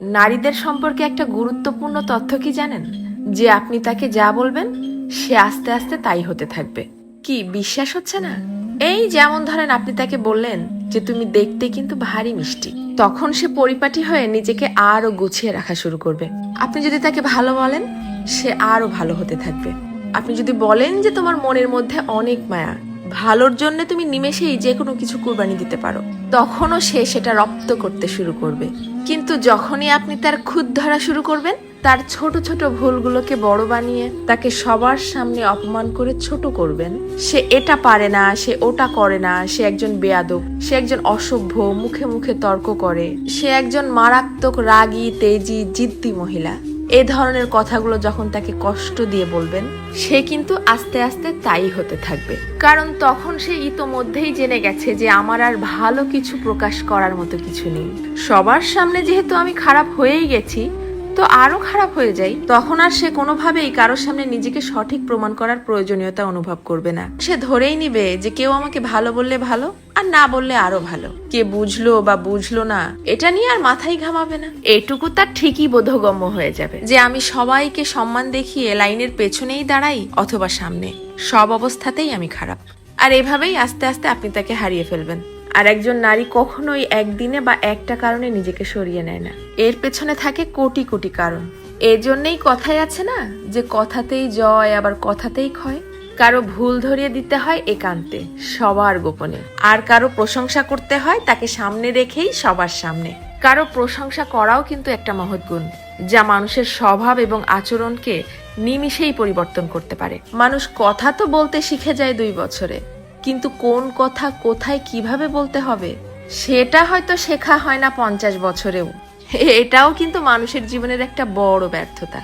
নারীদের সম্পর্কে একটা গুরুত্বপূর্ণ তথ্য কি জানেন? যে আপনি তাকে যা বলবেন সে আস্তে আস্তে তাই হতে থাকবে। কি বিশ্বাস হচ্ছে না? এই যেমন ধরেন আপনি তাকে বললেন যে তুমি দেখতে কিন্তু ভারী মিষ্টি, তখন সে পরিপাটি হয়ে নিজেকে আরো গুছিয়ে রাখা শুরু করবে। আপনি যদি তাকে ভালো বলেন সে আরো ভালো হতে থাকবে। আপনি যদি বলেন যে তোমার মনের মধ্যে অনেক মায়া, ভালোর জন্য তুমি নিমেষেই যে কোনো কিছু কুরবানি দিতে পারো, তখনও সে সেটা রপ্ত করতে শুরু করবে। কিন্তু যখনই আপনি তার খুঁত ধরা শুরু করবেন, তার ছোট ছোট ভুলগুলোকে বড় বানিয়ে তাকে সবার সামনে অপমান করে ছোট করবেন, সে এটা পারে না, সে ওটা করে না, সে একজন বেয়াদব, সে একজন অসভ্য, মুখে মুখে তর্ক করে, সে একজন মারাত্মক রাগী তেজি জিদ্দি মহিলা, এ ধরনের কথাগুলো যখন তাকে কষ্ট দিয়ে বলবেন, সে কিন্তু আস্তে আস্তে তাই হতে থাকবে। কারণ তখন সে ইতোমধ্যেই জেনে গেছে যে আমার আর ভালো কিছু প্রকাশ করার মতো কিছু নেই। সবার সামনে যেহেতু আমি খারাপ হয়েই গেছি, তো আরো খারাপ হয়ে যাই। তখন আর সে কোনোভাবেই কারোর সামনে নিজেকে সঠিক প্রমাণ করার প্রয়োজনীয়তা অনুভব করবে না। সে ধরেই নিবে যে কেউ আমাকে ভালো বললে ভালো, আর না বললে আরো ভালো। কে বুঝলো বা বুঝলো না এটা নিয়ে আর মাথায় ঘামাবে না। এটুকু তার ঠিকই বোধগম্য হয়ে যাবে যে আমি সবাইকে সম্মান দেখিয়ে লাইনের পেছনেই দাঁড়াই অথবা সামনে, সব অবস্থাতেই আমি খারাপ। আর এভাবেই আস্তে আস্তে আপনি তাকে হারিয়ে ফেলবেন। আর একজন নারী কখনোই একদিনে বা একটা কারণে নিজেকে সরিয়ে নেয় না, এর পেছনে থাকে কোটি কোটি কারণ। এর জন্যই কথাই আছে না যে কথাতেই জয় আবার কথাতেই ক্ষয়। কারো ভুল ধরিয়ে দিতে হয় একান্তে, সবার গোপনে। আর কারো প্রশংসা করতে হয় তাকে সামনে রেখেই সবার সামনে। কারো প্রশংসা করাও কিন্তু একটা মহৎ গুণ, যা মানুষের স্বভাব এবং আচরণকে নিমিষেই পরিবর্তন করতে পারে। মানুষ কথা তো বলতে শিখে যায় 2 বছরে, কিন্তু কোন কথা কোথায় কিভাবে বলতে হবে সেটা হয়তো শেখা হয় না 50 বছরেও। এটাও কিন্তু মানুষের জীবনের একটা বড় ব্যর্থতা।